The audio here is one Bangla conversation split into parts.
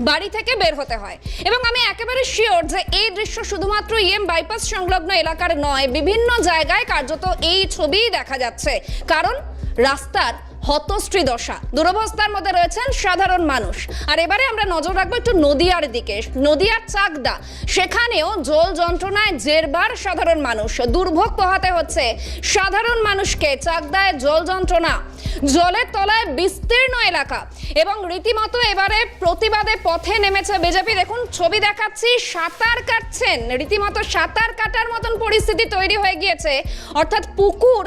বাড়ি থেকে বের হতে হয়। এবং আমি একেবারে শিওর যে এই দৃশ্য শুধুমাত্র ইএম বাইপাস সংলগ্ন এলাকার নয়, বিভিন্ন জায়গায় কার্যত এই ছবিই দেখা যাচ্ছে। কারণ রাস্তার হতশ্রী দশা, দুরবস্থার মধ্যে রয়েছেন সাধারণ মানুষ। আর এবারে আমরা নজর রাখবো একটু নদিয়ার দিকে, নদিয়ার চাকদা, সেখানেও জল যন্ত্রণায় জেরবার সাধারণ মানুষ। দুর্ভোগ পোহাতে হচ্ছে সাধারণ মানুষকে। চাকদায় জল যন্ত্রণা, জলের তলায় বিস্তীর্ণ এলাকা এবং রীতিমতো এবারে প্রতিবাদে পথে নেমেছে বিজেপি। দেখুন ছবি দেখাচ্ছি, সাঁতার কাটছেন, রীতিমতো সাঁতার কাটার মতন পরিস্থিতি তৈরি হয়ে গিয়েছে। অর্থাৎ পুকুর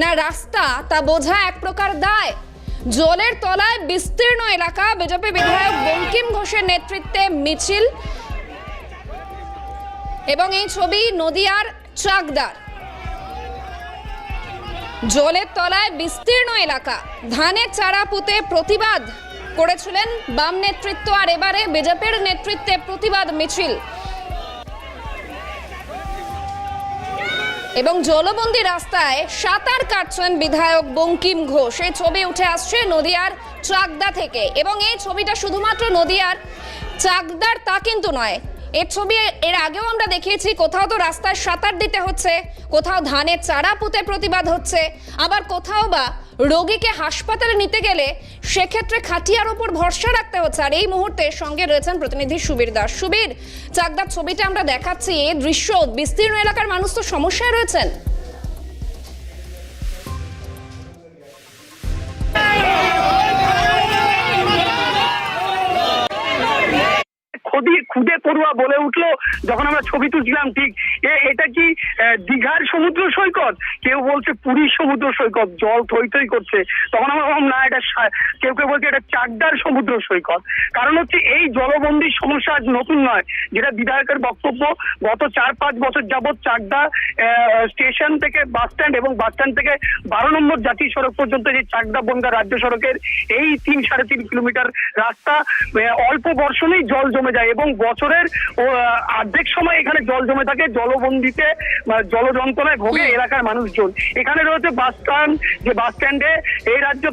না রাস্তা তা বোঝা এক প্রকার দায়। জলের তলায় বিস্তীর্ণ এলাকা। বিজেপি বিধায়ক বঙ্কিম ঘোষের নেতৃত্বে মিছিল এবং এই ছবি নদিয়ার চাকদার। জলের তলায় বিস্তীর্ণ এলাকা, ধানের চারা পুঁতে প্রতিবাদ করেছিলেন বাম নেতৃত্ব, আর এবারে বিজেপির নেতৃত্বে প্রতিবাদ মিছিল এবং জলবন্দী রাস্তায় সাঁতার কাটছেন বিধায়ক বঙ্কিম ঘোষ। এই ছবি উঠে আসছে নদিয়ার চাকদা থেকে এবং এই ছবিটা শুধুমাত্র নদিয়ার চাকদার তা কিন্তু নয়। এর ছবি এর আগেও আমরা দেখিয়েছি, কোথাও তো রাস্তায় সাঁতার দিতে হচ্ছে, কোথাও ধানের চারা পুঁতে প্রতিবাদ হচ্ছে, আবার কোথাও বা রোগীকে হাসপাতালে নিতে গেলে সেক্ষেত্রে খাটিয়ার ওপর ভরসা রাখতে হচ্ছে। আর এই মুহূর্তে সঙ্গে রয়েছেন প্রতিনিধি সুবীর দাস। সুবীর, চাকদার ছবিটা আমরা দেখাচ্ছি, এই দৃশ্য, বিস্তীর্ণ এলাকার মানুষ তো সমস্যায় রয়েছেন। খুদে পড়ুয়া বলে উঠলো যখন আমরা ছবি তুলছিলাম। ঠিক এটা কি দীঘার সমুদ্র সৈকত? কেউ বলছে পুরীর সমুদ্র সৈকত, জল থই থই করছে। তখন আমরা ভাবলাম না, এটা কেউ কেউ বলছে এটা চাকদার সমুদ্র সৈকত। কারণ হচ্ছে এই জলবন্দির সমস্যা আজ নতুন নয়, যেটা বিধায়কের বক্তব্য। গত 4-5 বছর যাবৎ চাকদা স্টেশন থেকে বাস স্ট্যান্ড এবং বাস স্ট্যান্ড থেকে 12 নম্বর জাতীয় সড়ক পর্যন্ত যে চাকদা বনগা রাজ্য সড়কের এই 3-3.5 কিলোমিটার রাস্তা অল্প বর্ষণেই জল জমে যায় এবং বছরের অর্ধেক সময় এখানে জল জমে থাকে। জলবন্দিতে জল যন্ত্রণায় ভোগে এলাকার মানুষজন। এখানে রয়েছে বাস স্ট্যান্ড, যে বাস স্ট্যান্ডে এই রাজ্য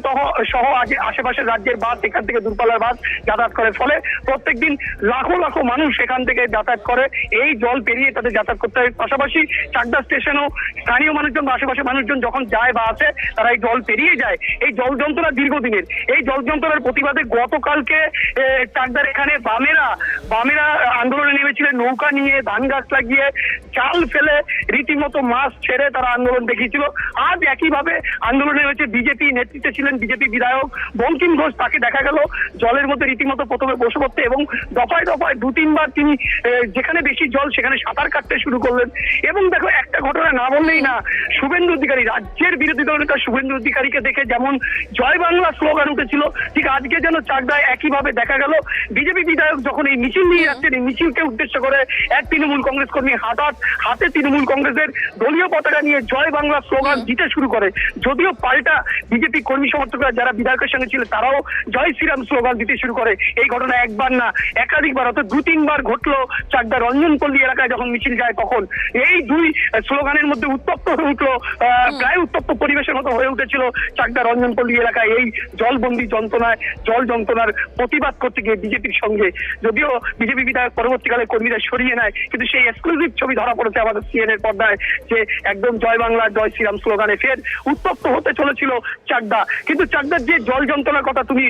সহ আশেপাশের রাজ্যের বাস এখান থেকে দূরপাল্লার বাস যাতায়াত করে। ফলে প্রত্যেকদিন লাখো লাখো মানুষ এখান থেকে যাতায়াত করে, এই জল পেরিয়ে তাদের যাতায়াত করতে হয়। পাশাপাশি চাকদা স্টেশনেও স্থানীয় মানুষজন বা আশেপাশের মানুষজন যখন যায় বা আসে, তারা এই জল পেরিয়ে যায়। এই জল যন্ত্রণা দীর্ঘদিনের। এই জল যন্ত্রণার প্রতিবাদে গতকালকে চাকদার এখানে বামেরা আন্দোলনে নেমেছিলেন। নৌকা নিয়ে, ধান গাছ লাগিয়ে, চাল ফেলে, রীতিমতো মাছ ছেড়ে তারা আন্দোলন দেখিয়েছিল। আজ একইভাবে আন্দোলনে নেমেছে বিজেপি। নেতৃত্বে ছিলেন বিজেপি বিধায়ক বঙ্কিম ঘোষ। তাকে দেখা গেল জলের মধ্যে রীতিমতো প্রথমে বসে পড়তে এবং দফায় দফায় 2-3 বার তিনি যেখানে বেশি জল সেখানে সাঁতার কাটতে শুরু করলেন। এবং দেখো, একটা ঘটনা না বললেই না, শুভেন্দু অধিকারী, রাজ্যের বিরোধী দলনেতা শুভেন্দু অধিকারীকে দেখে যেমন জয় বাংলা স্লোগান উঠেছিল, ঠিক আজকে যেন চাকদায় একইভাবে দেখা গেল। বিজেপি বিধায়ক যখন এই মিছিল নিয়ে যাচ্ছেন, এই মিছিলকে উদ্দেশ্য করে এক তৃণমূল কংগ্রেস কর্মী হাতে তৃণমূল কংগ্রেসের দলীয় পতাকা নিয়ে জয় বাংলা স্লোগান দিতে শুরু করে। যদিও পাল্টা বিজেপি কর্মী সমর্থকরা যারা বিধায়কের সঙ্গে ছিল, তারাও জয় শ্রীরাম স্লোগান দিতে শুরু করে। এই ঘটনা একবার না, একাধিকবার, অর্থাৎ 2-3 বার ঘটলো। চাকদা রঞ্জনপল্লী এলাকায় যখন মিছিল যায়, তখন এই দুই স্লোগানের মধ্যে উত্তপ্ত হয়ে উঠলো, প্রায় উত্তপ্ত পরিবেশের মতো হয়ে উঠেছিল চাকদা রঞ্জনপল্লী এলাকায় এই জলবন্দি জল যন্ত্রণার প্রতিবাদ করতে গিয়ে বিজেপির সঙ্গে। যদিও বিজেপি বিধায়ক পরবর্তীকালে কর্মীরা সরিয়ে নেয়, কিন্তু সেই এক্সক্লুসিভ ছবি ধরা পড়েছে আমাদের সিএনএর পর্দায়, যে একদম জয় বাংলা জয় শ্রীরাম স্লোগানে ফের উত্তপ্ত হতে চলেছিল চাকদা। কিন্তু চাকদার যে জল যন্ত্রণার কথা তুমি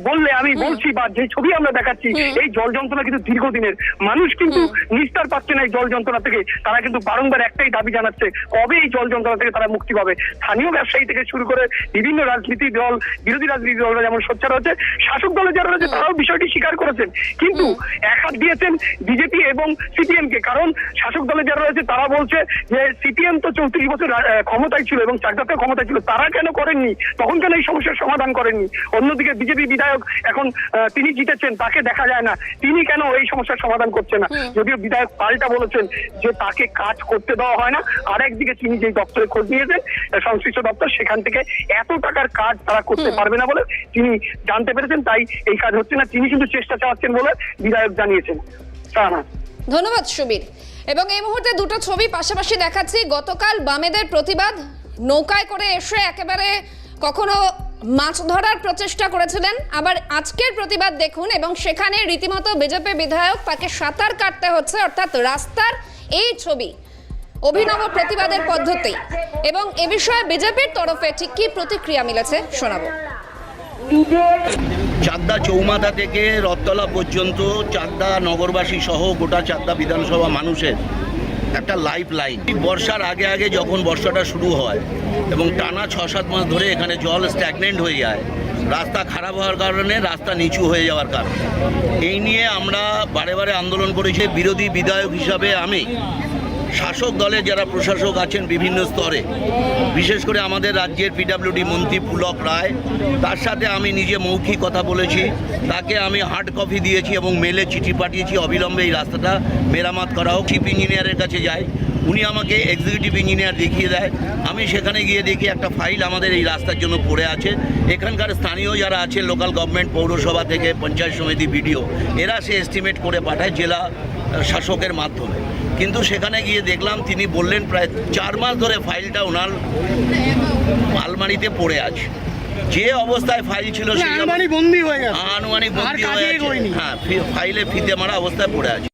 বললে, আমি বলছি, বা যে ছবি আমরা দেখাচ্ছি, এই জল যন্ত্রণা কিন্তু দীর্ঘদিনের। মানুষ কিন্তু নিস্তার পাচ্ছে না এই জল যন্ত্রণা থেকে। তারা কিন্তু বারংবার একটাই দাবি জানাচ্ছে, কবে এই জল যন্ত্রণা থেকে তারা মুক্তি পাবে। স্থানীয় ব্যবসায়ী থেকে শুরু করে বিভিন্ন রাজনীতি দল, বিরোধী রাজনীতি দলরা যেমন সোচ্চার হচ্ছে, শাসক দলে যারা রয়েছে তারাও বিষয়টি স্বীকার করেছেন। কিন্তু এক হাত দিয়েছেন বিজেপি এবং সিপিএম কে। কারণ শাসক দলে যারা রয়েছে তারা বলছে যে সিপিএম তো 34 বছর ক্ষমতায় ছিল এবং চাকদাতেও ক্ষমতায় ছিল, তারা কেন করেননি, তখন কেন এই সমস্যার সমাধান করেননি। অন্যদিকে বিজেপি বিধায়ক এখন তিনি জিতেছেন, তাকে দেখা যায় না, তিনি কেন এই সমস্যার সমাধান করছে না। যদিও বিধায়ক পাল্টা বলেছেন যে তাকে কাজ করতে দেওয়া হয় না। আর একদিকে তিনি যে দপ্তরে খোঁজ নিয়েছেন, সংশ্লিষ্ট দপ্তর, সেখান থেকে এত টাকার কাজ তারা করতে পারবে না বলে তিনি জানতে পেরেছেন, তাই এই কাজ হচ্ছে না। তিনি কিন্তু চেষ্টা চালাচ্ছেন বলে বিধায়ক জানিয়েছেন। ধন্যবাদ সুবীর। এবং এই মুহূর্তে দুটো ছবি পাশাপাশি দেখাচ্ছি। গতকাল বামেদের প্রতিবাদ, নৌকায় করে এসে একেবারে কখনো মাছ ধরার প্রচেষ্টা করেছিলেন, আবার আজকের প্রতিবাদ দেখুন এবং সেখানে রীতিমতো বিজেপি বিধায়ক তাকে সাঁতার কাটতে হচ্ছে, অর্থাৎ রাস্তার এই ছবি অভিনব প্রতিবাদের পদ্ধতি। এবং এ বিষয়ে বিজেপির তরফে ঠিক কি প্রতিক্রিয়া মিলেছে শোনাবো। চাকদা চৌমাথা থেকে রথতলা পর্যন্ত চাকদা নগরবাসী সহ গোটা চাকদা বিধানসভা মানুষের একটা লাইফ লাইন। বর্ষার আগে আগে যখন বর্ষাটা শুরু হয় এবং টানা 6-7 মাস ধরে এখানে জল স্ট্যাগনেন্ট হয়ে যায়, রাস্তা খারাপ হওয়ার কারণে, রাস্তা নিচু হয়ে যাওয়ার কারণে, এই নিয়ে আমরা বারে বারে আন্দোলন করেছি। বিরোধী বিধায়ক হিসাবে আমি শাসক দলে যারা প্রশাসক আছেন বিভিন্ন স্তরে, বিশেষ করে আমাদের রাজ্যের পিডব্লিউডি মন্ত্রী পুলক রায়, তার সাথে আমি নিজে মৌখিক কথা বলেছি, তাকে আমি হার্ড কপি দিয়েছি এবং মেলে চিঠি পাঠিয়েছি অবিলম্বে এই রাস্তাটা মেরামত করা হোক। চিফ ইঞ্জিনিয়ারের কাছে যাই, উনি আমাকে এক্সিকিউটিভ ইঞ্জিনিয়ার দেখিয়ে দেয়, আমি সেখানে গিয়ে দেখি একটা ফাইল আমাদের এই রাস্তার জন্য পড়ে আছে। এখানকার স্থানীয় যারা আছে, লোকাল গভর্নমেন্ট, পৌরসভা থেকে পঞ্চায়েত সমিতি, বিডিও, এরা সে এস্টিমেট করে পাঠায় জেলা শাসকের মাধ্যমে। কিন্তু সেখানে গিয়ে দেখলাম তিনি বললেন প্রায় 4 মাস ধরে ফাইলটা ওনার আলমারিতে পড়ে আছে। যে অবস্থায় ফাইল ছিল সেই আনুমানিক বন্দি হয়ে গেছে, আনুমানিক বন্দি হয়ে আছে, হ্যাঁ, ফাইলে ফিতে মারা অবস্থায় পড়ে আছে।